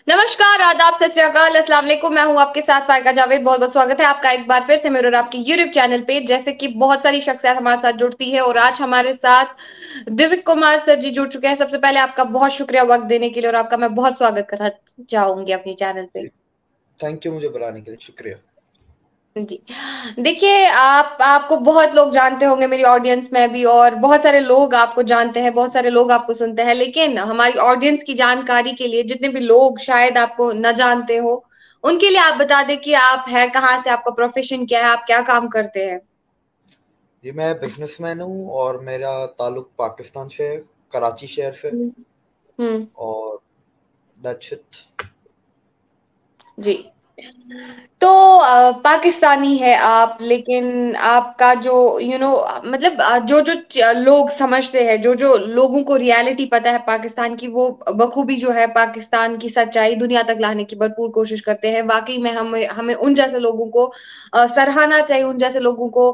नमस्कार, आदाब, सत श्री अकाल, अस्सलाम वालेकुम। मैं हूँ आपके साथ फायका जावेद। बहुत बहुत स्वागत है आपका एक बार फिर से मेरे और आपके यूट्यूब चैनल पे। जैसे कि बहुत सारी शख्सियत हमारे साथ जुड़ती है और आज हमारे साथ दिव्य कुमार सर जी जुड़ चुके हैं। सबसे पहले आपका बहुत शुक्रिया वक्त देने के लिए और आपका मैं बहुत स्वागत करना चाहूंगी अपनी चैनल पे। थैंक यू मुझे बुलाने के लिए, शुक्रिया। जी। देखिए, आपको बहुत लोग जानते होंगे मेरी ऑडियंस में भी, और बहुत सारे लोग आपको जानते हैं, बहुत सारे लोग आपको सुनते हैं। लेकिन हमारी ऑडियंस की जानकारी के लिए जितने भी लोग शायद आपको न जानते हो, उनके लिए आप बता दें कि आप है कहाँ से, आपका प्रोफेशन क्या है, आप क्या काम करते हैं। जी, मैं बिजनेसमैन हूँ और मेरा ताल्लुक पाकिस्तान से है, कराची शहर से। हम्म। हम्म। और दैट्स इट। जी। तो पाकिस्तानी है आप, लेकिन आपका जो मतलब जो जो लोग समझते हैं, जो जो लोगों को रियलिटी पता है पाकिस्तान की, वो बखूबी जो है पाकिस्तान की सच्चाई दुनिया तक लाने की भरपूर कोशिश करते हैं। वाकई में हमें हमें उन जैसे लोगों को सराहना चाहिए, उन जैसे लोगों को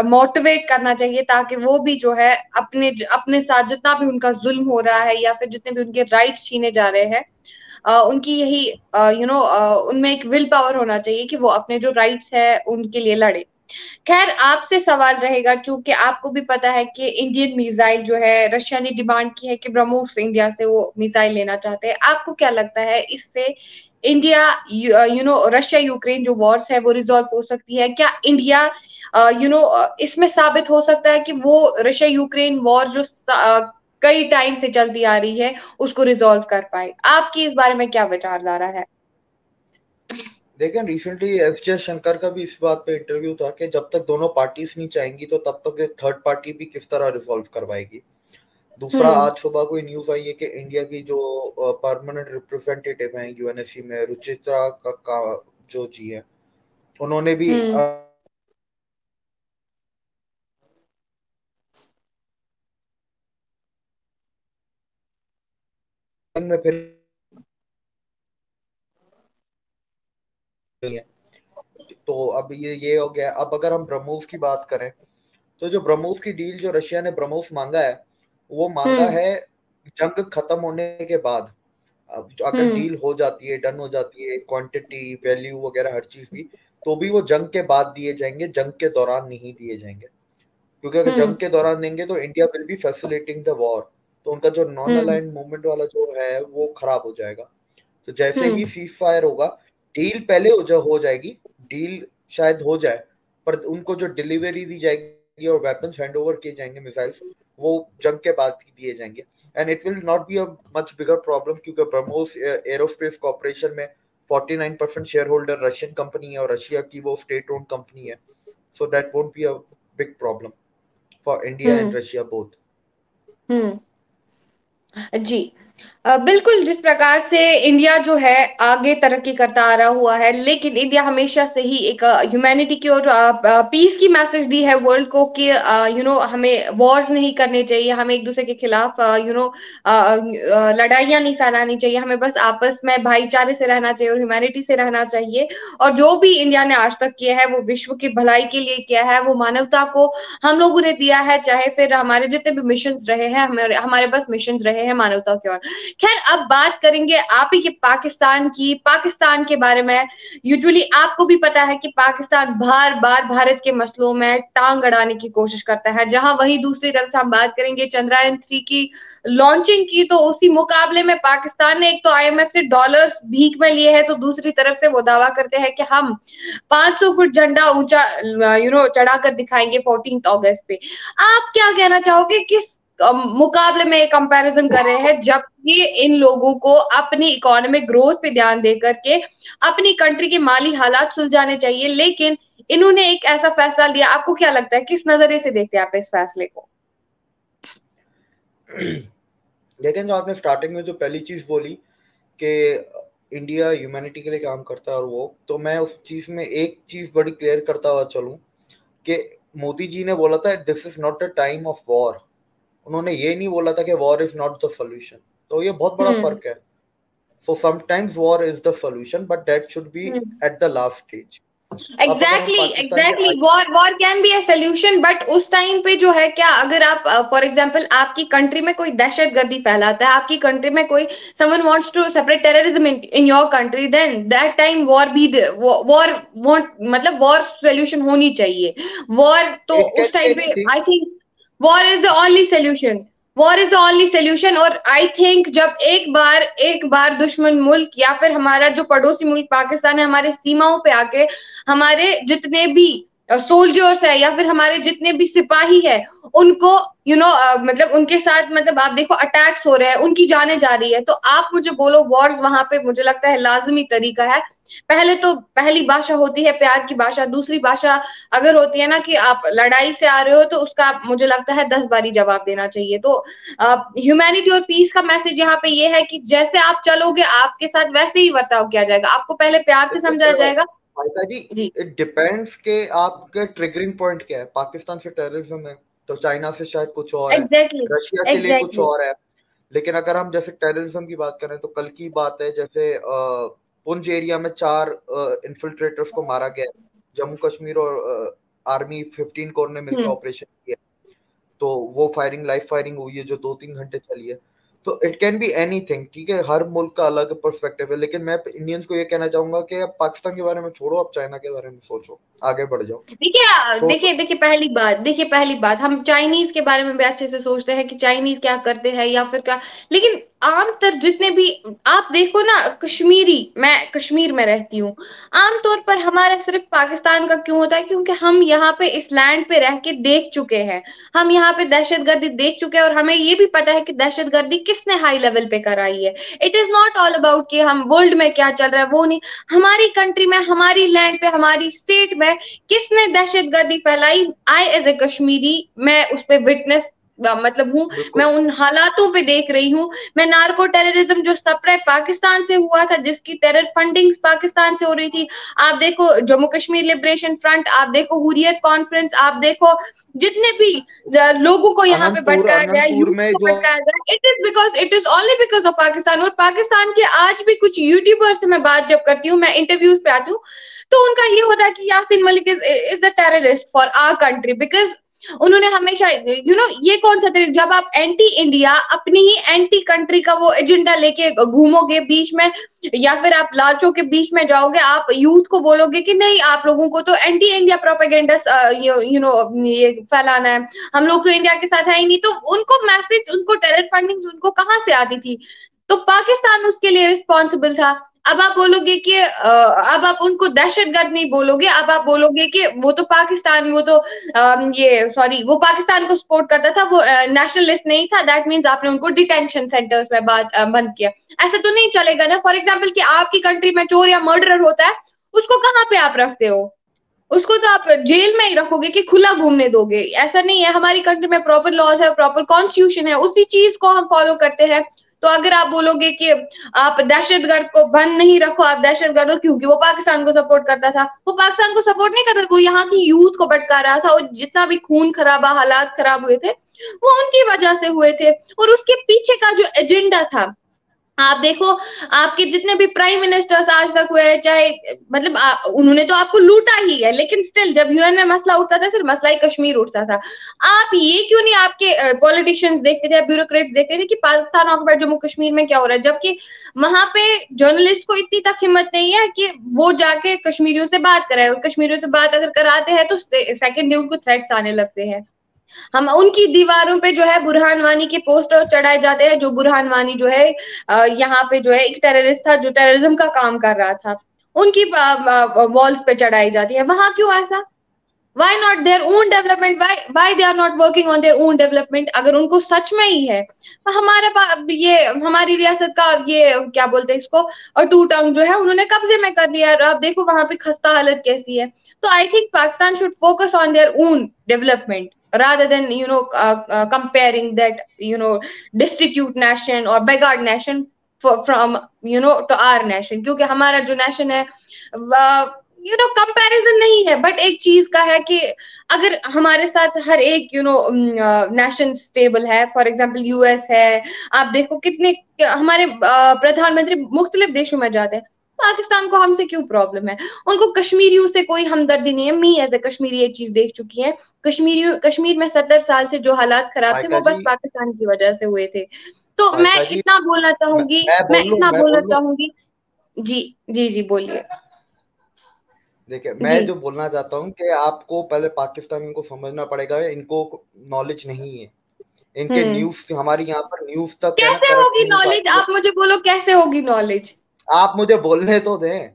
मोटिवेट करना चाहिए, ताकि वो भी जो है अपने अपने साथ जितना भी उनका जुल्म हो रहा है या फिर जितने भी उनके राइट्स छीने जा रहे हैं, उनकी यही उनमें एक विल पावर होना चाहिए कि वो अपने जो राइट्स है उनके लिए लड़े। खैर, आपसे सवाल रहेगा, चूंकि आपको भी पता है कि इंडियन मिसाइल जो है रशिया ने डिमांड की है कि ब्रह्मोस इंडिया से वो मिसाइल लेना चाहते हैं। आपको क्या लगता है, इससे इंडिया रशिया यूक्रेन जो वॉर्स है वो रिजॉल्व हो सकती है क्या? इंडिया इसमें साबित हो सकता है कि वो रशिया यूक्रेन वॉर जो कई टाइम से चलती आ रही है उसको रिजॉल्व कर पाए। आपकी इस बारे में क्या विचारधारा है? देखें, रिसेंटली एस जयशंकर का भी इस बात पे इंटरव्यू था कि जब तक दोनों पार्टीज नहीं चाहेंगी तो तब तक ये थर्ड पार्टी भी किस तरह रिजॉल्व करवाएगी। दूसरा, हम्म। आज सुबह कोई न्यूज आई है कि इंडिया की जो परमानेंट रिप्रेजेंटेटिव हैं यूएनएससी में, रुचित्रा का जो जी है, उन्होंने भी हम्म। में फिर नहीं है। तो अब ये हो गया। अब अगर हम ब्रह्मोस की बात करें तो जो ब्रह्मोस की डील, जो रशिया ने ब्रह्मोस मांगा है, वो मांगा हम्म। है जंग खत्म होने के बाद। अब अगर हम्म। डील हो जाती है, डन हो जाती है, क्वांटिटी वैल्यू वगैरह हर चीज भी, तो भी वो जंग के बाद दिए जाएंगे, जंग के दौरान नहीं दिए जाएंगे। क्योंकि अगर जंग हम्म। के दौरान देंगे तो India will be facilitating the war, तो उनका जो नॉन हम्म। अलाइंड मूवमेंट वाला जो है वो खराब हो जाएगा। तो जैसे ही हम्म। सीज फायर होगा, डील पहले हो जाएगी, डील शायद हो जाए, पर उनको जो डिलीवरी दी जाएगी और वेपन्स हैंड ओवर किए जाएंगे, मिसाइल्स, वो जंग के बाद दिए जाएंगे। And it will not be a much bigger problem, क्योंकि ब्रह्मोस एरोस्पेस कॉर्पोरेशन में 49% शेयर होल्डर रशियन कंपनी है और रशिया की वो स्टेट ओन्ड कंपनी है। So that won't be a big problem for India and hmm. Russia both. Hmm. जी। बिल्कुल, जिस प्रकार से इंडिया जो है आगे तरक्की करता आ रहा हुआ है, लेकिन इंडिया हमेशा से ही एक ह्यूमैनिटी की और पीस की मैसेज दी है वर्ल्ड को कि हमें वॉर्स नहीं करने चाहिए, हमें एक दूसरे के खिलाफ लड़ाइयाँ नहीं फैलानी चाहिए, हमें बस आपस में भाईचारे से रहना चाहिए और ह्यूमैनिटी से रहना चाहिए। और जो भी इंडिया ने आज तक किया है वो विश्व की भलाई के लिए किया है, वो मानवता को हम लोगों ने दिया है। चाहे फिर हमारे जितने भी मिशन रहे हैं, हमारे हमारे बस मिशन रहे हैं मानवता की ओर। खैर, अब बात करेंगे आप ही के पाकिस्तान की, पाकिस्तान के बारे में। यूजुअली आपको भी पता है कि पाकिस्तान बार बार भारत के मसलों में टांग अड़ाने की कोशिश करता है। जहां वही दूसरी तरफ से हम बात करेंगे चंद्रयान 3 की लॉन्चिंग की, तो उसी मुकाबले में पाकिस्तान ने एक तो आईएमएफ से डॉलर्स भीख में लिए हैं, तो दूसरी तरफ से वो दावा करते हैं कि हम 500 फुट झंडा ऊंचा चढ़ाकर दिखाएंगे 14 अगस्त पे। आप क्या कहना चाहोगे, किस मुकाबले में एक कंपैरिजन कर रहे हैं, जबकि इन लोगों को अपनी इकोनॉमिक ग्रोथ पे ध्यान दे करके अपनी कंट्री के माली हालात सुलझाने चाहिए, लेकिन इन्होंने एक ऐसा फैसला लिया। आपको क्या लगता है, किस नजरिए से देखते हैं आप इस फैसले को? लेकिन जो आपने स्टार्टिंग में जो पहली चीज बोली कि इंडिया ह्यूमैनिटी के लिए काम करता है, और वो तो मैं उस चीज में एक चीज बड़ी क्लियर करता हुआ चलूं कि मोदी जी ने बोला था this is not a time of war. उन्होंने ये नहीं बोला था कि war is not the solution. तो ये बहुत बड़ा हम्म। फर्क है। So sometimes war is the solution, but that should be hmm. At the last stage. Exactly war can be a solution, but उस टाइम पे जो है क्या, अगर आप फॉर एग्जांपल आपकी कंट्री में कोई दहशतगर्दी फैलाता है, आपकी कंट्री में कोई someone wants to separate terrorism in your country, then that time war भी वॉर वॉन्ट मतलब वॉर सोल्यूशन होनी चाहिए। वॉर तो इट कैन उस बी टाइम पे anything. I think war is the only solution. War is the only solution. और I think जब एक बार दुश्मन मुल्क या फिर हमारा जो पड़ोसी मुल्क पाकिस्तान है हमारे सीमाओं पे आके हमारे जितने भी सोल्जर्स है या फिर हमारे जितने भी सिपाही है उनको मतलब उनके साथ मतलब आप देखो अटैक्स हो रहे हैं, उनकी जाने जा रही है, तो आप मुझे बोलो वॉर्स वहां पे मुझे लगता है लाजमी तरीका है। पहले तो पहली भाषा होती है प्यार की भाषा, दूसरी भाषा अगर होती है ना कि आप लड़ाई से आ रहे हो तो उसका मुझे लगता है 10 बारी जवाब देना चाहिए। तो ह्यूमैनिटी और पीस का मैसेज यहाँ पे ये है कि जैसे आप चलोगे आपके साथ वैसे ही बर्ताव किया जाएगा, आपको पहले प्यार से समझाया जाएगा। माइका जी, जी इट डिपेंड्स के आपके ट्रिगरिंग पॉइंट क्या है। पाकिस्तान से टेररिज्म है तो चाइना से शायद कुछ और है, एग्जैक्टली रशिया के लिए कुछ एग्जैक्टली और है। लेकिन अगर हम जैसे टेररिज्म की बात करें तो कल की बात है, जैसे पुंछ एरिया में 4 इन्फिल्ट्रेटर्स को मारा गया। जम्मू कश्मीर और आर्मी 15 कोर ने मिलकर हम्म ऑपरेशन किया, तो वो फायरिंग लाइव फायरिंग हुई है जो 2-3 घंटे चली है। तो इट कैन बी एनीथिंग, ठीक है, हर मुल्क का अलग पर्सपेक्टिव है। लेकिन मैं इंडियंस को ये कहना चाहूंगा कि अब पाकिस्तान के बारे में छोड़ो, अब चाइना के बारे में सोचो, आगे बढ़ जाओ। देखिए छोड़ो। देखिए देखिए पहली बात हम चाइनीज के बारे में भी अच्छे से सोचते हैं कि चाइनीज क्या करते हैं या फिर क्या, लेकिन आमतौर जितने भी आप देखो ना, मैं कश्मीर में रहती हूँ, आमतौर पर हमारा सिर्फ पाकिस्तान का क्यों होता है, क्योंकि हम यहाँ पे इस लैंड पे रह के देख चुके हैं, हम यहाँ पे दहशतगर्दी देख चुके हैं और हमें ये भी पता है कि दहशतगर्दी किसने हाई लेवल पे कराई है। It is not all about कि हम वर्ल्ड में क्या चल रहा है वो नहीं, हमारी कंट्री में हमारी लैंड पे हमारी स्टेट में किसने दहशतगर्दी फैलाई, आई एज ए कश्मीरी मैं उस पे विटनेस मतलब हूँ, मैं बिल्कुल। उन हालातों पे देख रही हूँ। मैं नार्को टेररिज्म जो सप्लाई पाकिस्तान से हुआ था, जिसकी टेरर फंडिंग पाकिस्तान से हो रही थी, आप देखो जम्मू कश्मीर लिबरेशन फ्रंट, आप देखो हुरियत कॉन्फ्रेंस, आप देखो जितने भी लोगों को यहाँ पे भटकाया गया, अनंतपुर यूथ में को जो भटकाया गया, it is only because of Pakistan. और पाकिस्तान के आज भी कुछ यूट्यूबर से मैं बात जब करती हूँ, मैं इंटरव्यूज पे आती हूँ, तो उनका ये होता है कि Yasin Malik is a terrorist for our country, because उन्होंने हमेशा ये कौन सा जब आप एंटी इंडिया अपनी ही एंटी कंट्री का वो एजेंडा लेके घूमोगे बीच में, या फिर आप लालचों के बीच में जाओगे, आप यूथ को बोलोगे कि नहीं आप लोगों को तो एंटी इंडिया प्रोपेगेंडा ये फैलाना है, हम लोग तो इंडिया के साथ है ही नहीं, तो उनको मैसेज, उनको टेरर फंडिंग उनको कहाँ से आती थी, तो पाकिस्तान उसके लिए रिस्पॉन्सिबल था। अब आप बोलोगे कि अब आप उनको दहशतगर्द नहीं बोलोगे, अब आप बोलोगे कि वो तो पाकिस्तान, वो तो ये सॉरी वो पाकिस्तान को सपोर्ट करता था, वो नेशनलिस्ट नहीं था, दैट मीन्स आपने उनको डिटेंशन सेंटर्स में बंद किया। ऐसे तो नहीं चलेगा ना। फॉर एग्जाम्पल कि आपकी कंट्री में चोर या मर्डरर होता है, उसको कहाँ पे आप रखते हो, उसको तो आप जेल में ही रखोगे कि खुला घूमने दोगे, ऐसा नहीं है। हमारी कंट्री में प्रॉपर लॉज है, प्रॉपर कॉन्स्टिट्यूशन है, उसी चीज को हम फॉलो करते हैं। तो अगर आप बोलोगे कि आप दहशतगर्द को बंद नहीं रखो, आप दहशतगर्द हो क्योंकि वो पाकिस्तान को सपोर्ट करता था, वो पाकिस्तान को सपोर्ट नहीं करता, वो यहाँ की यूथ को भटका रहा था, और जितना भी खून खराबा हालात खराब हुए थे वो उनकी वजह से हुए थे। और उसके पीछे का जो एजेंडा था, आप देखो आपके जितने भी प्राइम मिनिस्टर्स आज तक हुए, चाहे मतलब उन्होंने तो आपको लूटा ही है, लेकिन स्टिल जब यूएन में मसला उठता था सिर्फ मसला ही कश्मीर उठता था। आप ये क्यों नहीं आपके पॉलिटिशियंस देखते थे, ब्यूरोक्रेट्स देखते थे कि पाकिस्तान ऑक्युपाइड जम्मू कश्मीर में क्या हो रहा है, जबकि वहां पे जर्नलिस्ट को इतनी तक हिम्मत नहीं है कि वो जाके कश्मीरियों से बात कराए, और कश्मीरियों से बात अगर कराते हैं तो सेकेंड डे उनको थ्रेट्स आने लगते हैं। हम उनकी दीवारों पे जो है बुरहान वानी के पोस्टर चढ़ाए जाते हैं, जो बुरहान वानी जो है यहाँ पे जो है एक टेररिस्ट था जो टेररिज्म का काम कर रहा था, उनकी वॉल्स पे चढ़ाई जाती है। वहां क्यों ऐसा? why not their own development, why they are not working on their own development? अगर उनको सच में ही है तो ये हमारी रियासत का ये क्या बोलते हैं इसको, और टू टंग जो है उन्होंने कब्जे में कर लिया, आप देखो वहां पे खस्ता हालत कैसी है। तो I think Pakistan should focus on their own development rather than comparing that destitute nation or beggared nation from to our nation, क्योंकि हमारा जो नेशन है कंपैरिजन नहीं है, बट एक चीज का है कि अगर हमारे साथ हर एक नेशन स्टेबल है, फॉर एग्जांपल यूएस है, आप देखो कितने हमारे प्रधानमंत्री मुख्तलिफ देशों में जाते हैं, तो पाकिस्तान को हमसे क्यों प्रॉब्लम है? उनको कश्मीरियों से कोई हमदर्दी नहीं है। मी एज ए कश्मीरी ये चीज देख चुकी है। कश्मीर में 70 साल से जो हालात खराब थे माइका वो जी, बस पाकिस्तान की वजह से हुए थे। तो मैं माइका जी, इतना बोलना चाहूंगी, मैं इतना मैं बोलना बोल लूं। चाहूंगी। जी जी जी बोलिए। देखिए, जी मैं जो बोलना चाहता हूँ कि आपको पहले पाकिस्तानियों को समझना पड़ेगा, इनको नॉलेज नहीं है। इनके हम्म। न्यूज, हमारी यहाँ पर न्यूज तक है ना, कैसे करप्ट होगी न्यूज नॉलेज? आती है। आप मुझे बोलो कैसे होगी नॉलेज? आप मुझे बोलने तो दें।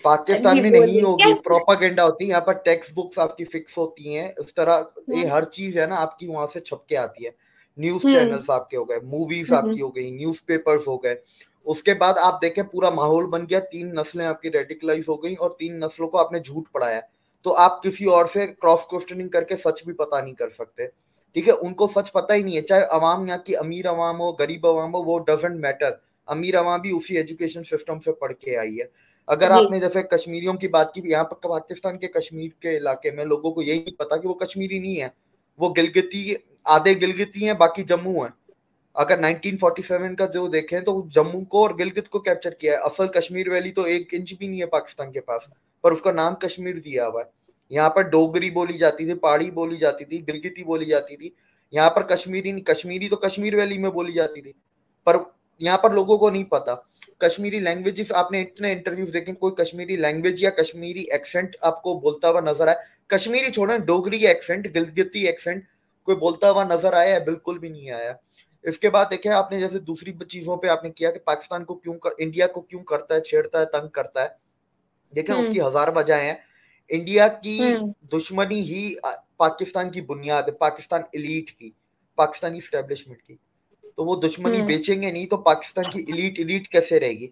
पाकिस्तान जी में नहीं बोलिए होगी, कैसे। प्रोपागेंडा होती है यहाँ पर, टेक्स्ट बुक्स आपकी फिक्स होती हैं उस तरह। ये हम्म हर चीज है ना आपकी वहां से छप के आती है। न्यूज हम्म चैनल्स आपके हो गए, मूवीज हम्म आपकी हो गई, न्यूज़पेपर्स हो गए। उसके बाद आप देखें पूरा माहौल बन गया, 3 नस्लें आपकी रेडिकलाइज हो गई और 3 नस्लों को आपने झूठ पढ़ाया। तो आप किसी और से क्रॉस क्वेश्चनिंग करके सच भी पता नहीं कर सकते। ठीक है, उनको सच पता ही नहीं है, चाहे अवाम यहाँ की अमीर अवाम हो गरीब अवाम हो, वो डजेंट मैटर। अमीर अवाम भी उसी एजुकेशन सिस्टम से पढ़ के आई है। अगर जी आपने जैसे कश्मीरियों की बात की, यहाँ पर पाकिस्तान के कश्मीर के इलाके में लोगों को यही नहीं पता कि वो कश्मीरी नहीं है, वो गिलगिती, आधे गिलगिती हैं बाकी जम्मू है। अगर 1947 का जो देखें तो जम्मू को और गिलगित को कैप्चर किया है। असल कश्मीर वैली तो 1 इंच भी नहीं है पाकिस्तान के पास, पर उसका नाम कश्मीर दिया हुआ है। यहाँ पर डोगरी बोली जाती थी, पहाड़ी बोली जाती थी, गिलगिती बोली जाती थी। यहाँ पर कश्मीरी नहीं, कश्मीरी तो कश्मीर वैली में बोली जाती थी, पर यहाँ पर लोगों को नहीं पता। कश्मीरी लैंग्वेजेस, आपने इतने इंटरव्यूज देखे, कोई कश्मीरी लैंग्वेज या कश्मीरी एक्सेंट आपको बोलता हुआ नजर आए? कश्मीरी छोड़ें, डोगरी एक्सेंट, गिलगिती एक्सेंट कोई बोलता हुआ नजर आया है? बिल्कुल भी नहीं आया। इसके बाद देखे आपने, जैसे दूसरी चीजों पे आपने किया कि पाकिस्तान को क्यों इंडिया को क्यों करता है, छेड़ता है, तंग करता है। देखें, उसकी हम्म हजार वजह हैं। इंडिया की हम्म दुश्मनी ही पाकिस्तान की बुनियाद है, पाकिस्तान इलीट की, पाकिस्तानी स्टैब्लिशमेंट की। तो वो दुश्मनी हम्म बेचेंगे नहीं तो पाकिस्तान की इलीट इलीट कैसे रहेगी?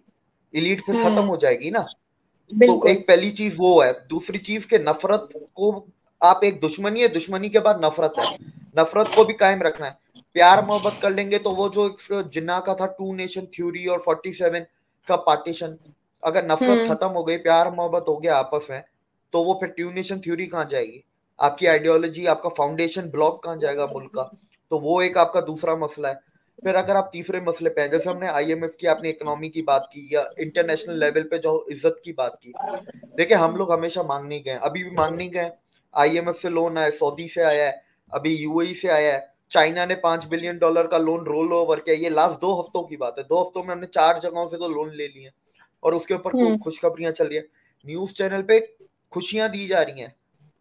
इलीट फिर खत्म हम्म हो जाएगी ना। तो बिल्कुल। एक पहली चीज वो है। दूसरी चीज के नफरत को, आप एक दुश्मनी है, दुश्मनी के बाद नफरत है, नफरत को भी कायम रखना है। प्यार मोहब्बत कर लेंगे तो वो जो एक जिन्ना का था 2 नेशन थ्योरी और 47 का पार्टीशन, अगर नफरत हम्म खत्म हो गई, प्यार मोहब्बत हो गया आपस में, तो वो फिर 2 नेशन थ्योरी कहाँ जाएगी? आपकी आइडियोलॉजी, आपका फाउंडेशन ब्लॉक कहाँ जाएगा मुल्क का? तो वो एक आपका दूसरा मसला है। फिर अगर आप तीसरे मसले पे हैं, जैसे हमने आईएमएफ की, आपने इकोनॉमी की बात की या इंटरनेशनल लेवल पे जो इज्जत की बात की, देखिए हम लोग हमेशा मांगने गए, अभी भी मांगने गए। आईएमएफ से लोन आया, सऊदी से आया है, अभी यूएई से आया है, चाइना ने $5 बिलियन का लोन रोल ओवर किया। ये लास्ट 2 हफ्तों की बात है, 2 हफ्तों में हमने 4 जगहों से तो लोन ले लिए और उसके ऊपर हम्म खुशखबरियां चल रही है। न्यूज चैनल पे खुशियां दी जा रही हैं,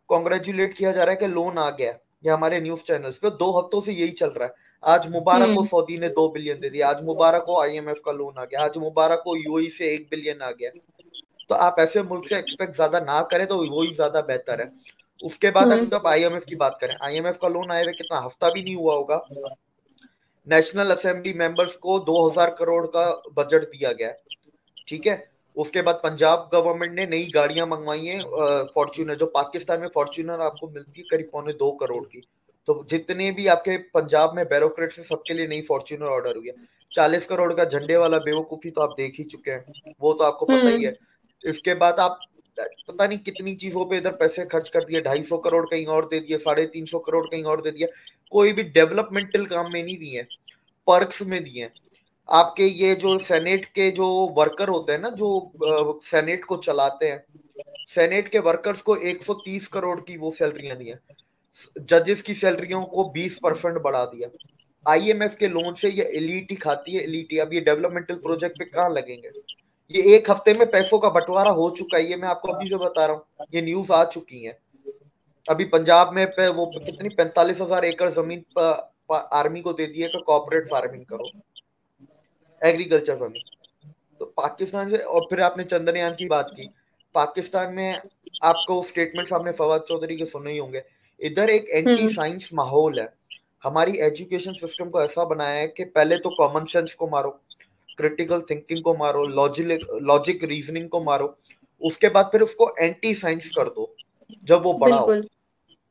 कॉन्ग्रेचुलेट किया जा रहा है कि लोन आ गया। ये हमारे न्यूज चैनल्स पे 2 हफ्तों से यही चल रहा है। आज मुबारक को हम्म सऊदी ने 2 बिलियन दे दिया, आज मुबारक को आईएमएफ का लोन आ गया, आज मुबारक को यूएई से 1 बिलियन आ गया। तो आप ऐसे मुल्क से एक्सपेक्ट ज्यादा ना करें तो वही ज्यादा बेहतर है। उसके बाद हम्म अगर आप आईएमएफ की बात करें, आईएमएफ का लोन आए हुए कितना हफ्ता भी नहीं हुआ होगा, नेशनल असेंबली मेंबर्स को 2000 करोड़ का बजट दिया गया है। ठीक है, उसके बाद पंजाब गवर्नमेंट ने नई गाड़ियां मंगवाई हैं, फॉर्च्यूनर, जो पाकिस्तान में फॉर्च्यूनर आपको मिलती है करीब 2.25 करोड़ की। तो जितने भी आपके पंजाब में बैरोक्रेट्स है, सबके लिए नई फॉर्च्यूनर ऑर्डर हुई है। 40 करोड़ का झंडे वाला बेवकूफी तो आप देख ही चुके हैं, वो तो आपको पता ही हम्म है। इसके बाद आप पता नहीं कितनी चीजों पे इधर पैसे खर्च कर दिए, 250 करोड़ कहीं और दे दिए, 350 करोड़ कहीं और दे दिया। कोई भी डेवलपमेंटल काम में नहीं दिए, पर्क्स में दिए। आपके ये जो सेनेट के जो वर्कर होते हैं ना, जो सेनेट को चलाते हैं, सेनेट के वर्कर्स को 130 करोड़ की वो सैलरियां दी हैं। जजेस की सैलरियों को 20% बढ़ा दिया। आईएमएफ के लोन से ये एलिट ही खाती है, एलिट ही। अब ये डेवलपमेंटल प्रोजेक्ट पे कहाँ लगेंगे? ये 1 हफ्ते में पैसों का बंटवारा हो चुका है, ये मैं आपको अभी से बता रहा हूँ, ये न्यूज आ चुकी है। अभी पंजाब में पे वो कितनी 45,000 एकड़ जमीन आर्मी को दे दी है कि कॉर्पोरेट फार्मिंग करो, एग्रीकल्चर फार्मिंग। तो पाकिस्तान से, और फिर आपने चंद्रयान की बात की, पाकिस्तान में आपको स्टेटमेंट्स आपने फवाद चौधरी के सुने ही होंगे। इधर एक एंटी हम्म साइंस माहौल है। हमारी एजुकेशन सिस्टम को ऐसा बनाया है कि पहले तो कॉमन सेंस को मारो, क्रिटिकल थिंकिंग को मारो, लॉजिक रीजनिंग को मारो, उसके बाद फिर उसको एंटी साइंस कर दो जब वो बड़ा हो। बिल्कुल।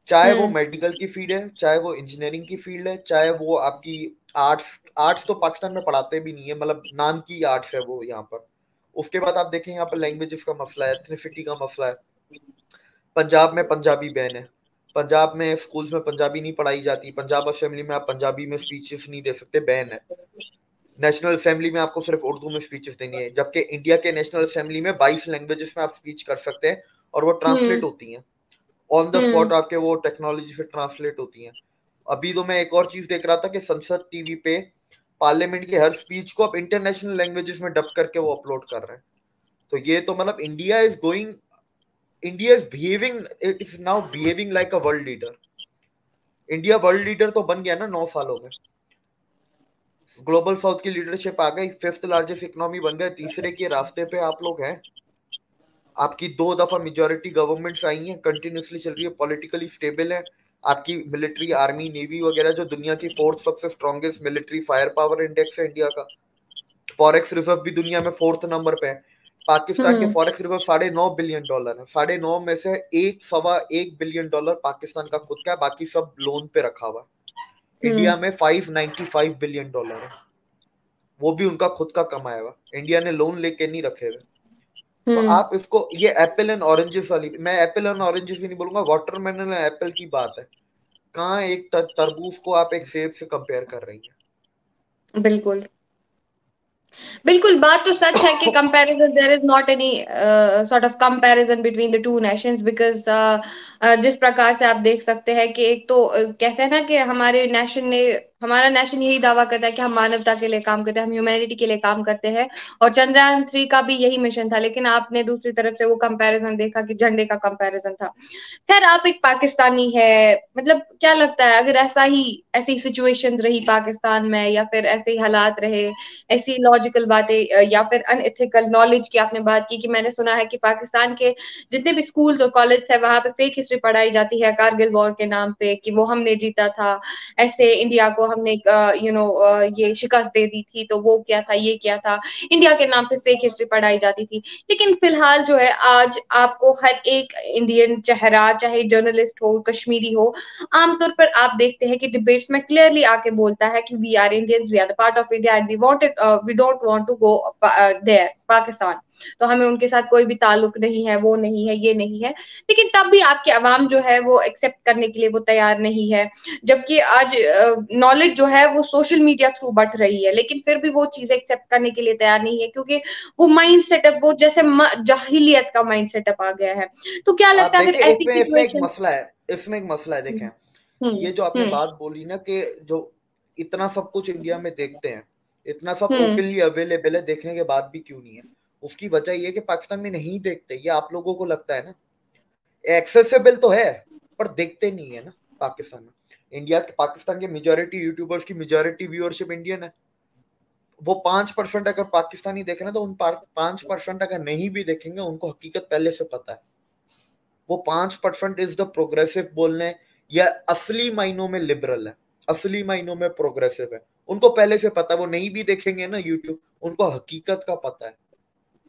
चाहे वो हम्म मेडिकल की फील्ड है, चाहे वो इंजीनियरिंग की फील्ड है, चाहे वो आपकी आर्ट्स, आर्ट्स तो पाकिस्तान में पढ़ाते भी नहीं है, मतलब नाम की आर्ट्स है वो यहाँ पर। उसके बाद आप देखें यहाँ पर लैंग्वेजेस का मसला है, एथनिसिटी का मसला है। पंजाब में पंजाबी बैन है, पंजाब में स्कूल्स में पंजाबी नहीं पढ़ाई जाती, पंजाब असेंबली में आप पंजाबी में स्पीचेस नहीं दे सकते, बैन है। नेशनल असेंबली में आपको सिर्फ उर्दू में स्पीचेस देनी है, जबकि इंडिया के नेशनल असेंबली में 22 लैंग्वेजेस में आप स्पीच कर सकते हैं और वो ट्रांसलेट होती हैं ऑन द स्पॉट, आपके वो टेक्नोलॉजी से ट्रांसलेट होती हैं। अभी तो मैं एक और चीज देख रहा था कि संसद टीवी पे पार्लियामेंट की हर स्पीच को अब इंटरनेशनल लैंग्वेजेस में डब करके वो अपलोड कर रहे हैं। तो ये तो मतलब India is behaving, it is now behaving like a world leader. India world leader तो बन गया ना 9 सालों में। ग्लोबल साउथ की लीडरशिप आ गई, 5th लार्जेस्ट इकोनॉमी बन गए, तीसरे के रास्ते पे आप लोग हैं। आपकी 2 दफा मेजोरिटी गवर्नमेंट्स आई हैं, कंटिन्यूसली चल रही है, पॉलिटिकली स्टेबल है। आपकी मिलिट्री, आर्मी, नेवी वगैरह जो दुनिया की 4th सबसे strongest military fire power index है इंडिया का। फॉरेक्स रिजर्व भी दुनिया में 4th नंबर पे है। पाकिस्तान के फॉरेक्स रिजर्व $9.5 बिलियन है। 9.5 में से 1.1 बिलियन डॉलर पाकिस्तान का खुद का है, बाकी सब लोन पे रखा हुआ है। इंडिया में $595 बिलियन है, वो भी उनका खुद का कमाया हुआ, इंडिया ने लोन लेके नहीं रखे हुए। तो आप इसको, ये एप्पल एंड ऑरेंजेस वाली, मैं एप्पल एंड ऑरेंजेस भी नहीं बोलूंगा, वाटरमेलन एंड एप्पल की बात है। कहाँ एक तरबूज को आप एक सेब से कंपेयर कर रही हैं? बिल्कुल बिल्कुल, बात तो सच है कि comparison, there is not any sort of comparison between the two nations, because जिस प्रकार से आप देख सकते हैं कि एक तो कहते हैं ना कि हमारा नेशन यही दावा करता है कि हम मानवता के लिए काम करते हैं, हम ह्यूमैनिटी के लिए काम करते हैं, और चंद्रयान 3 का भी यही मिशन था। लेकिन आपने दूसरी तरफ से वो कंपैरिजन देखा कि झंडे का कंपैरिजन था। खैर, आप एक पाकिस्तानी है, मतलब क्या लगता है अगर ऐसी सिचुएशंस रही पाकिस्तान में, या फिर ऐसे ही हालात रहे, ऐसी लॉजिकल बातें या फिर अनएथिकल नॉलेज की आपने बात की कि मैंने सुना है कि पाकिस्तान के जितने भी स्कूल्स और कॉलेज है वहां पे फेक हिस्ट्री पढ़ाई जाती है कारगिल वॉर के नाम पे, कि वो हमने जीता था, ऐसे इंडिया को हमने ये शिकस्त दे दी थी, तो वो क्या था, ये क्या था, इंडिया के नाम पे फेक हिस्ट्री पढ़ाई जाती थी। लेकिन फिलहाल जो है, आज आपको हर एक इंडियन चेहरा, चाहे जर्नलिस्ट हो, कश्मीरी हो, आमतौर पर आप देखते हैं कि डिबेट्स में क्लियरली आके बोलता है कि we are Indians, we are the part of India and we don't want to go there Pakistan. तो हमें उनके साथ कोई भी ताल्लुक नहीं है, वो नहीं है, ये नहीं है। लेकिन तब भी आपकी आवाम जो है वो एक्सेप्ट करने के लिए वो तैयार नहीं है। जबकि आज नॉलेज जो है वो सोशल मीडिया थ्रू बढ़ रही है, लेकिन फिर भी वो चीजें एक्सेप्ट करने के लिए तैयार नहीं है, क्योंकि वो माइंड सेटअप, वो जैसे जाहिलियत का माइंड सेटअप आ गया है। तो क्या आप लगता है अगर देखें, ऐसी इसमें एक सिचुएशन। मसला है, इसमें एक मसला है। देखें, हम्म। ये जो आपने हम्म। बात बोली ना कि जो इतना सब कुछ इंडिया में देखते हैं, इतना सब हम्म। ओपनली अवेलेबल है, देखने के बाद भी क्यों नहीं है? उसकी वजह ये है कि पाकिस्तान में नहीं देखते। ये आप लोगों को लगता है ना, एक्सेसिबल तो है पर देखते नहीं है ना पाकिस्तान में। पाकिस्तान के मेजोरिटी यूट्यूबर्स की मेजोरिटी व्यूअरशिप इंडियन है। वो 5% अगर पाकिस्तानी देख रहे हैं तो उन 5% अगर नहीं भी देखेंगे, उनको हकीकत पहले से पता है। वो 5% इज द प्रोग्रेसिव बोलने, या असली मायनों में लिबरल है, असली मायनों में प्रोग्रेसिव है, उनको पहले से पता है। वो नहीं भी देखेंगे ना यूट्यूब, उनको हकीकत का पता है,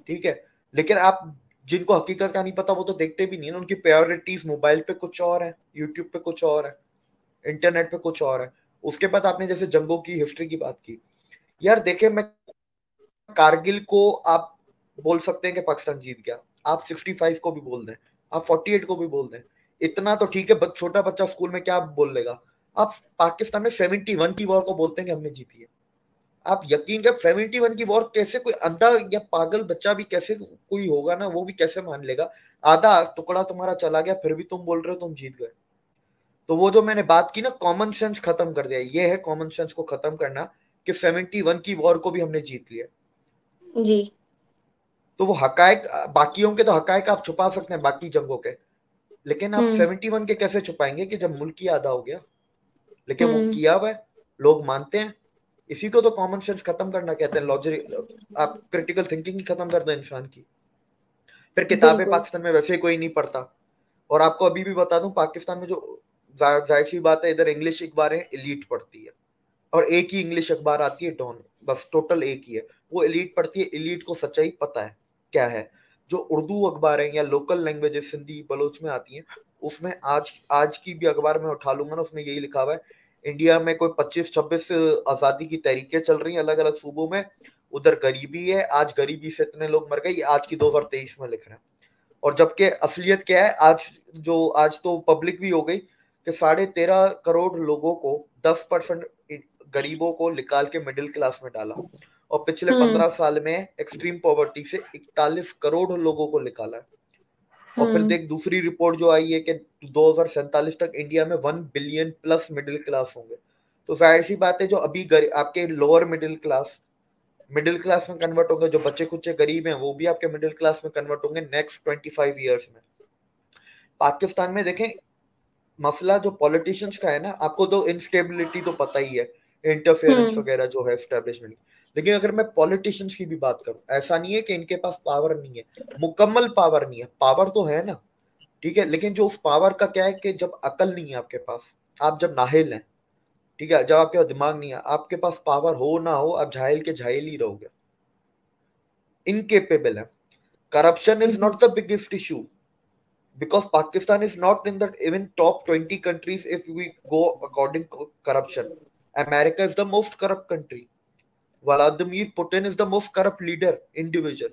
ठीक है। लेकिन आप जिनको हकीकत का नहीं पता वो तो देखते भी नहीं है ना। उनकी प्रायोरिटीज मोबाइल पे कुछ और है, यूट्यूब पे कुछ और है, इंटरनेट पे कुछ और है। उसके बाद आपने जैसे जंगों की हिस्ट्री की बात की, यार देखे, मैं कारगिल को आप बोल सकते हैं कि पाकिस्तान जीत गया, आप 65 को भी बोल दें, आप 48 को भी बोल दें, इतना तो ठीक है। छोटा बच्चा स्कूल में क्या बोल लेगा? आप पाकिस्तान में 71 की वॉर को बोलते हैं कि हमने जीती है। आप यकीन कर, 71 की वॉर कैसे कोई अंधा या पागल बच्चा भी कैसे कोई होगा ना, वो भी कैसे मान लेगा? आधा टुकड़ा तुम्हारा चला गया, फिर भी तुम बोल रहे हो तुम जीत गए। तो वो जो मैंने बात की ना, कॉमन सेंस खत्म कर दिया, ये है कॉमन सेंस को खत्म करना, कि 71 की वॉर को भी हमने जीत लिया। जी। तो वो हकायक, बाकियों के तो हकायक आप छुपा सकते हैं बाकी जंगों के, लेकिन आप हम्म। 71 के कैसे छुपाएंगे कि जब मुल्क ही आधा हो गया? लेकिन वो हम्म। किया हुआ है, लोग मानते हैं। इसी को तो कॉमन सेंस खत्म करना कहते हैं, लॉजिक। आप क्रिटिकल थिंकिंग ही खत्म कर दो इंसान की। फिर किताबें बिल्कुल। पाकिस्तान में वैसे कोई नहीं पढ़ता। और आपको अभी भी बता दूं, पाकिस्तान में जो जाहिर सी बात है, इधर इंग्लिश अखबार है, एलीट पढ़ती है, और एक ही इंग्लिश अखबार आती है, डॉन, बस टोटल एक ही है, वो एलीट पढ़ती है। एलीट को सच्चाई पता है क्या है। जो उर्दू अखबार है या लोकल लैंग्वेजेस हिंदी बलोच में आती हैं, उसमें आज आज की भी अखबार में उठा लूंगा ना, उसमें यही लिखा हुआ है, इंडिया में कोई 25-26 आजादी की तहरीकें चल रही हैं अलग अलग सूबों में, उधर गरीबी है, आज गरीबी से इतने लोग मर गए, ये आज की 2023 में लिख रहे हैं। और जबकि असलियत क्या है, आज तो पब्लिक भी हो गई कि 13.5 करोड़ लोगों को 10% गरीबों को निकाल के मिडिल क्लास में डाला, और पिछले 15 साल में एक्सट्रीम पॉवर्टी से 41 करोड़ लोगों को निकाला है। और फिर देख दूसरी रिपोर्ट जो आई है कि 2047 तक इंडिया में 1 बिलियन प्लस मिडिल क्लास होंगे। तो जाहिर सी बात है जो अभी आपके लोअर मिडिल क्लास में कन्वर्ट होंगे, जो बच्चे कुछ गरीब हैं वो भी आपके मिडिल क्लास में कन्वर्ट होंगे नेक्स्ट 25 ईयर्स में। पाकिस्तान में देखें मसला जो पॉलिटिशियंस का है ना, आपको तो इंस्टेबिलिटी तो पता ही है, इंटरफेरेंस वगैरह जो है एस्टेब्लिशमेंट। लेकिन अगर मैं पॉलिटिशियंस की भी बात करूं, ऐसा नहीं है कि इनके पास पावर नहीं है, मुकम्मल पावर नहीं है, पावर तो है ना, ठीक है, लेकिन जो उस पावर का क्या है कि जब अकल नहीं है आपके पास, आप जब नाहिल हैं, ठीक है, जब आपके पास दिमाग नहीं है, आपके पास पावर हो ना हो, आप झाइल के झाइल ही रहोगे, इनकेपेबल है। Corruption is not the biggest issue because Pakistan is not in the even top 20 countries if we go according to corruption. America is the most corrupt country. Vladimir Putin is the most corrupt leader individual.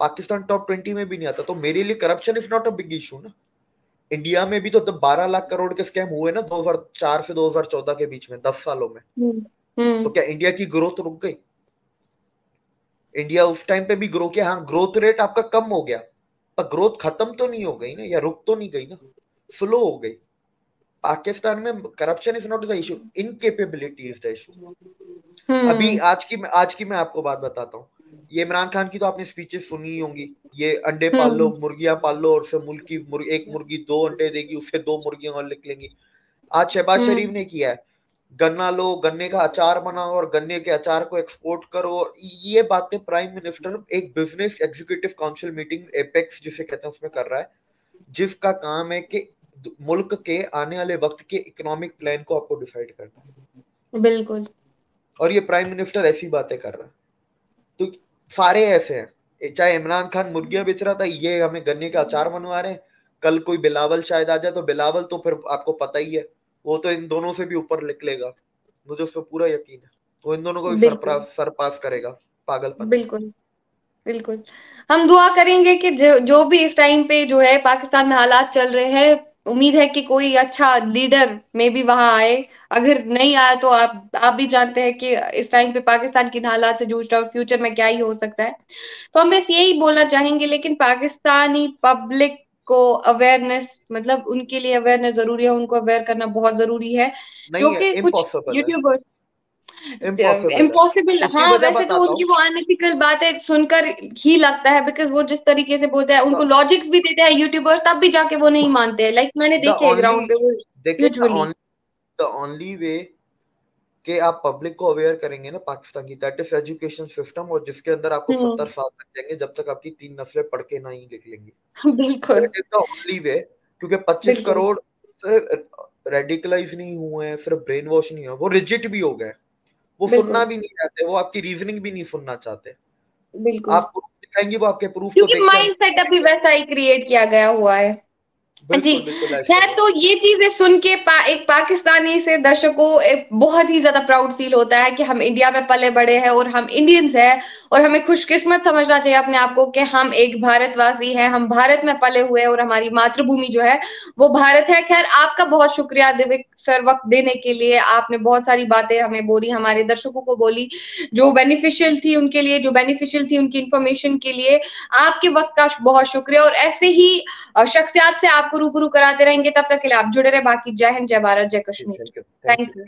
Pakistan top 20 में भी नहीं आता। तो मेरे लिए corruption is not a big issue ना। India में भी तो 12 लाख करोड़ के स्कैम हुए ना 2004 से 2014 के बीच में, 10 सालों में। तो क्या इंडिया की ग्रोथ रुक गई? इंडिया उस टाइम पे भी ग्रो किया, हाँ ग्रोथ रेट आपका कम हो गया, पर ग्रोथ खत्म तो नहीं हो गई ना, या रुक तो नहीं गई ना, स्लो हो गई। पाकिस्तान में corruption is not the issue, incapability is the issue. अभी आज की मैं आपको बात बताता हूँ। ये इमरान खान की तो आपने स्पीचेस सुनी होंगी, ये अंडे पाल लो, मुर्गियां पाल लो, और से एक मुर्गी 2 अंडे देगी, उससे 2 मुर्गियां और निकलेंगी। आज शहबाज शरीफ ने किया है, गन्ना लो, गन्ने का अचार बनाओ और गन्ने के अचार को एक्सपोर्ट करो। ये बातें प्राइम मिनिस्टर एक business executive council meeting apex जिसे कहते हैं उसमें कर रहा है, जिसका काम है कि मुल्क के आने वाले वक्त के इकोनॉमिक प्लान को आपको डिसाइड करना है। बिल्कुल। और ये प्राइम मिनिस्टर ऐसी बातें कर रहा है। तो सारे ऐसे हैं, चाहे इमरान खान मुर्गियां बेच रहा था, ये हमें गन्ने का अचार बनवा रहे हैं। कल कोई बिलावल शायद आ जाए, तो बिलावल तो फिर आपको पता ही है, वो तो इन दोनों से भी ऊपर निकलेगा, मुझे उस पर पूरा यकीन है। वो इन दोनों को भी सरपास करेगा, पागलपन। बिल्कुल बिल्कुल। हम दुआ करेंगे कि जो भी इस टाइम पे जो है पाकिस्तान में हालात चल रहे हैं, उम्मीद है कि कोई अच्छा लीडर में भी वहां आए। अगर नहीं आया तो आप भी जानते हैं कि इस टाइम पे पाकिस्तान किन हालात से जूझ रहा है, फ्यूचर में क्या ही हो सकता है। तो हम बस यही बोलना चाहेंगे, लेकिन पाकिस्तानी पब्लिक को अवेयरनेस, मतलब उनके लिए अवेयरनेस जरूरी है, उनको अवेयर करना बहुत जरूरी है, क्योंकि कुछ यूट्यूबर्स इम्पॉसिबल, हाँ वैसे तो उनकी वो अनएथिकल बातें सुनकर ही लगता है, बिकॉज वो जिस तरीके से बोलते हैं, उनको लॉजिक्स भी देते हैं यूट्यूबर्स, तब भी जाके वो नहीं मानते हैं। लाइक मैंने देखे ग्राउंड पे वो यूजुअली द ओनली वे कि आप पब्लिक को अवेयर करेंगे ना पाकिस्तान की, दैट इज एजुकेशन सिस्टम, और जिसके अंदर आपको 70 साल लग जाएंगे जब तक आपकी 3 नस्लें पढ़ के नहीं निकलेंगी। बिल्कुल, that is the only way, क्योंकि 25 करोड़ सिर्फ रेडिकलाइज नहीं हुए हैं, सिर्फ ब्रेन वॉश नहीं हुआ, वो रिजिड भी हो गए, वो सुनना भी नहीं चाहते, वो आपकी रीजनिंग भी नहीं सुनना चाहते। बिल्कुल, आप प्रूफ दिखाएंगे, वो आपके प्रूफ क्योंकि माइंड सेटअप भी वैसा ही क्रिएट किया गया हुआ है। जी खैर, तो ये चीजें सुन के एक पाकिस्तानी से दर्शक को एक बहुत ही ज्यादा प्राउड फील होता है कि हम इंडिया में पले बड़े हैं और हम इंडियंस हैं, और हमें खुशकिस्मत समझना चाहिए अपने आप को कि हम एक भारतवासी हैं, हम भारत में पले हुए हैं और हमारी मातृभूमि जो है वो भारत है। खैर, आपका बहुत शुक्रिया दिव्य सर, वक्त देने के लिए। आपने बहुत सारी बातें हमें बोली, हमारे दर्शकों को बोली, जो बेनिफिशियल थी उनके लिए, जो बेनिफिशियल थी उनकी इंफॉर्मेशन के लिए। आपके वक्त का बहुत शुक्रिया, और ऐसे ही शख्सियात से आपको रूबरू कराते रहेंगे। तब तक के लिए आप जुड़े रहे। बाकी जय हिंद, जय भारत, जय कश्मीर। Thank you.